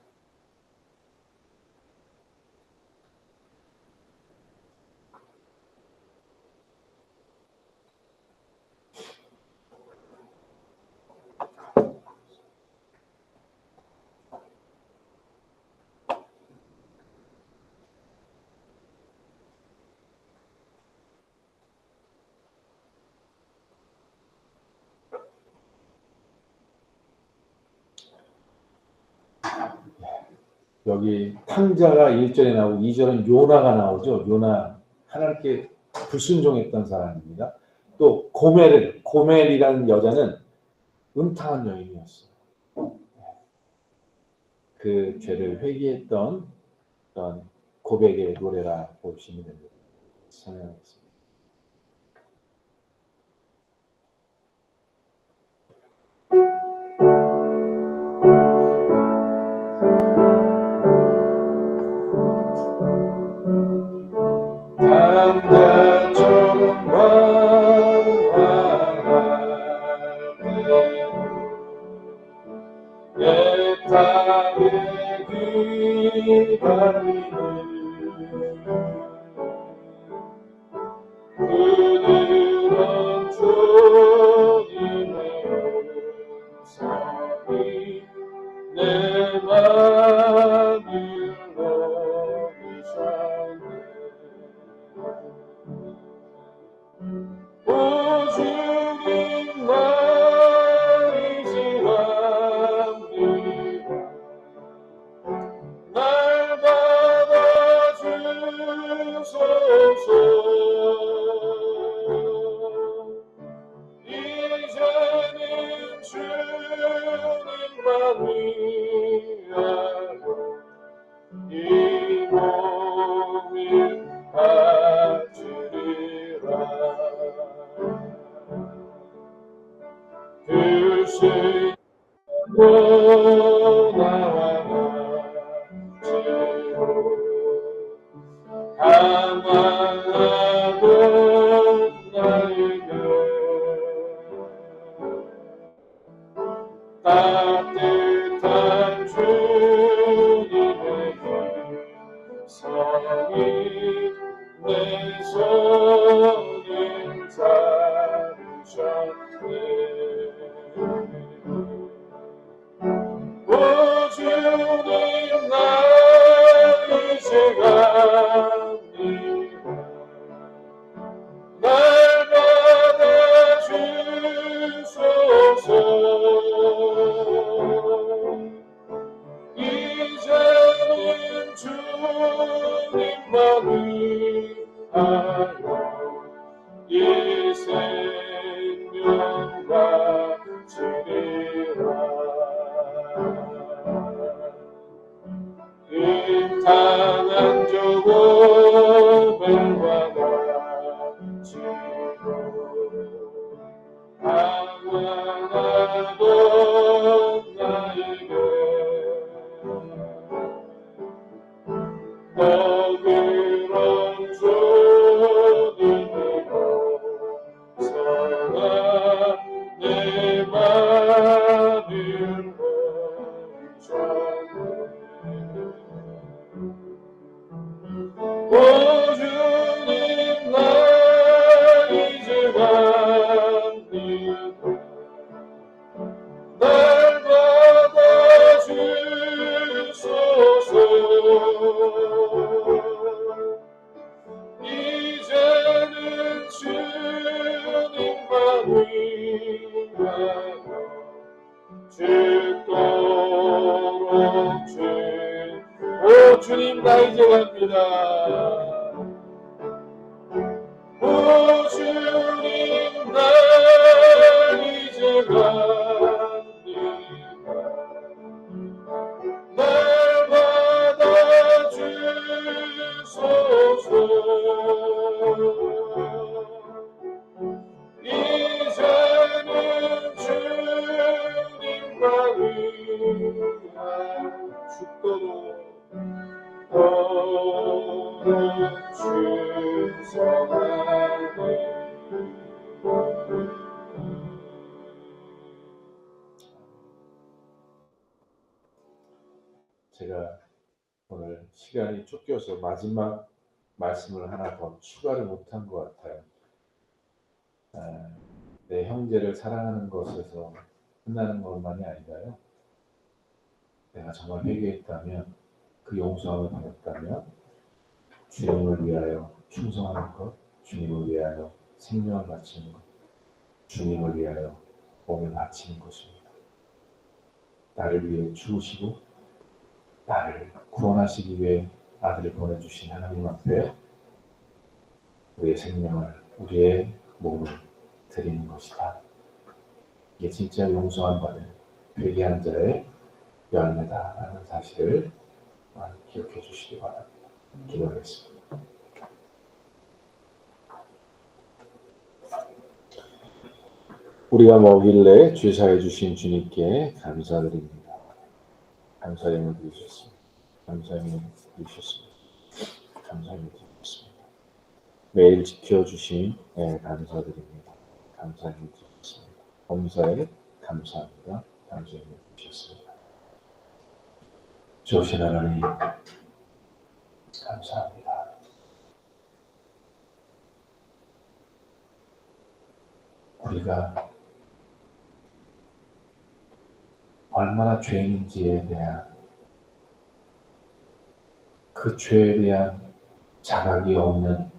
여기 탕자가 1절에 나오고 2절은 요나가 나오죠. 요나, 하나님께 불순종했던 사람입니다. 또 고멜이라는 여자는 음탕한 여인이었어요. 그 죄를 회개했던 그런 고백의 노래라 보시면 됩니다. 찬양하겠습니다. 탕자처럼 애타게 기다리는 위하여 이 몸이 바치리라. 그 시로 나와 같이로 가만하고 나에게 따뜻한 주님의 성이 내 손을 잡으셨네. 오 주님 나 이제 갑니다. 날 받아주소서. 이제는 주님만 위하여 이 생명 바치리라. 인탄한 저고백과 같이로 강하던 나에게 너그런 주님의 성아 내 맘을 보셨네. 오 주님 나 이제 갑니다. 날 받아주소서. 이제는 주님만 위하여 죽도록 오 주님 나 이제 갑니다. 오 주님 나 이제 갑니다. 날 받아주소서. 이제는 주님만 위하여 죽도록 충성하네. 제가 오늘 시간이 쫓겨서 마지막 말씀을 하나 더 추가를 못한 것 같아요. 내 형제를 사랑하는 것에서 끝나는 것만이 아니라요. 내가 정말 회개했다면, 그 용서함을 받았다면 주님을 위하여 충성하는 것, 주님을 위하여 생명을 바치는 것, 주님을 위하여 몸을 바치는 것입니다. 나를 위해 죽으시고 나를 구원하시기 위해 아들을 보내주신 하나님 앞에 우리의 생명을, 우리의 몸을 드리는 것이다. 이게 진짜 용서함 받은 회개한 자의 열매다라는 사실을 기억해 주시기 바랍니다. 기도하겠습니다. 우리가 먹일래 죄사해 주신 주님께 감사드립니다. 감사함을 드리셨습니다. 감사함을 드리셨습니다. 감사함을 드리셨습니다. 매일 지켜주신 감사드립니다. 감사함을 드리셨습니다. 범사에 감사합니다. 감사함을 드리셨습니다. 좋으신 하나님 감사합니다. 우리가 얼마나 죄인인지에 대한 그 죄에 대한 자각이 없는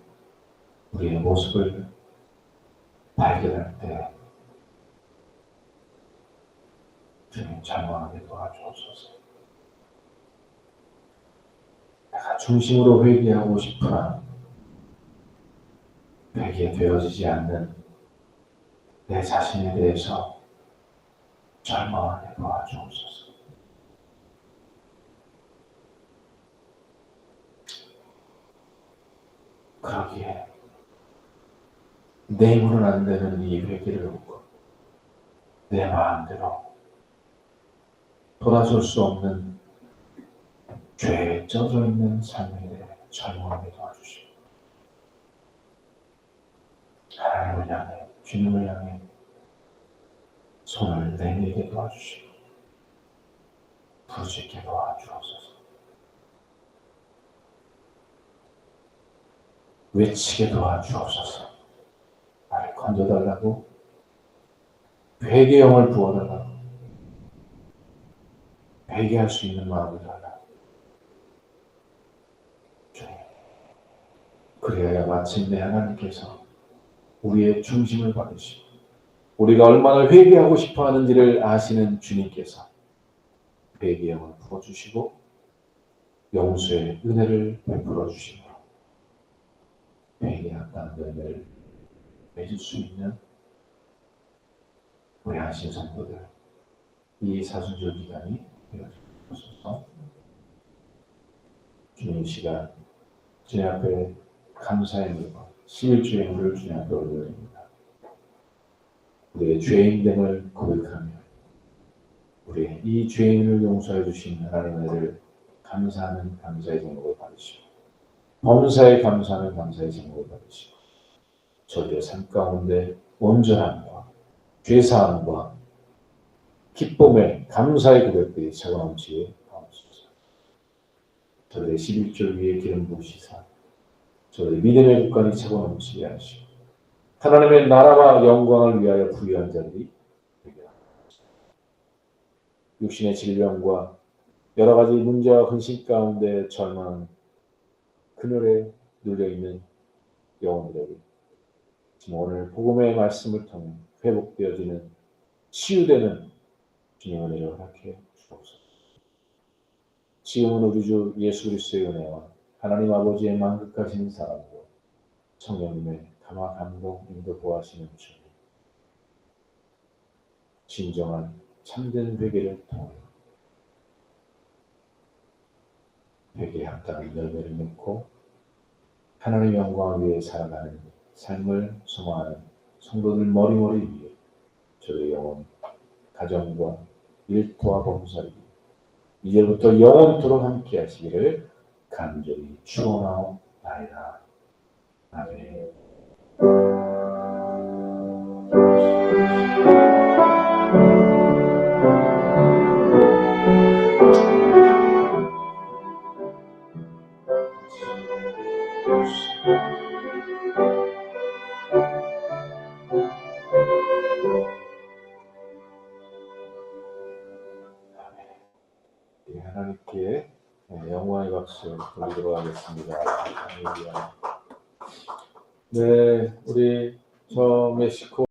우리의 모습을 발견할 때 주님 장황하게 도와주옵소서. 내가 중심으로 회개하고 싶으나 회개되어지지 않는 내 자신에 대해서 절망하게 도와주옵소서. 그러기에 내 힘으로는 안 되는 이 회개를 얻고 내 마음대로 돌아설 수 없는 죄에 젖어 있는 삶에 절망하게 도와주시고 하나님을 향해 주님을 향해 손을 내밀게 도와주시고 부르짖게 도와주옵소서. 외치게 도와주옵소서. 나를 건져달라고 회개의 영을 부어달라고 회개할 수 있는 마음을 달라고 주님, 그래야 마침내 하나님께서 우리의 중심을 받으시고 우리가 얼마나 회개하고 싶어 하는지를 아시는 주님께서 회개의 영을 부어주시고 용서의 은혜를 베풀어 주시고 회개한다는 열매를 맺을 수 있는 우리 하신 성도들 이 사순절 기간이 되어주옵소서. 주님 시간 주님 앞에 감사의 물과 11주의 물을 주님 앞에 올려드립니다. 우리의 죄인됨을 고백하며 우리의 이 죄인을 용서해 주신 하나님의 은혜를 감사하는 감사의 제목을 받으시고 범사에 감사하는 감사의 제목을 받으시고 저희의 삶 가운데 온전함과 죄사함과 기쁨의 감사의 고백들이 차고 넘치게 하옵소서. 저희의 11조 위에 기름 부으시사 저희의 믿음의 국간이 차고 넘치게 하시고 하나님의 나라와 영광을 위하여 부유한 자들이 되게 하옵소서. 육신의 질병과 여러 가지 문제와 근심 가운데 절망 그늘에 눌려있는 영혼들에게 지금 오늘 복음의 말씀을 통해 회복되어지는 치유되는 주님의 은혜를 허락해 주옵소서. 지금은 우리 주 예수 그리스도의 은혜와 하나님 아버지의 만극하신 사랑으로 성령님의 감화 감동 인도 보하시는 주님 진정한 참된 회개를 통해 회개한다는 열매를 맺고 하나님의 영광을 위해 살아가는 삶을 소망하는 성도들 머리머리 위에 저의 영혼, 가정과 일터와 봉사를 이제부터 영원토록 함께 하시기를 간절히 축원하옵나이다. 아멘. 하나님께 영광의 박수 드리도록 하겠습니다. 할렐루야. 네, 우리 저 멕시코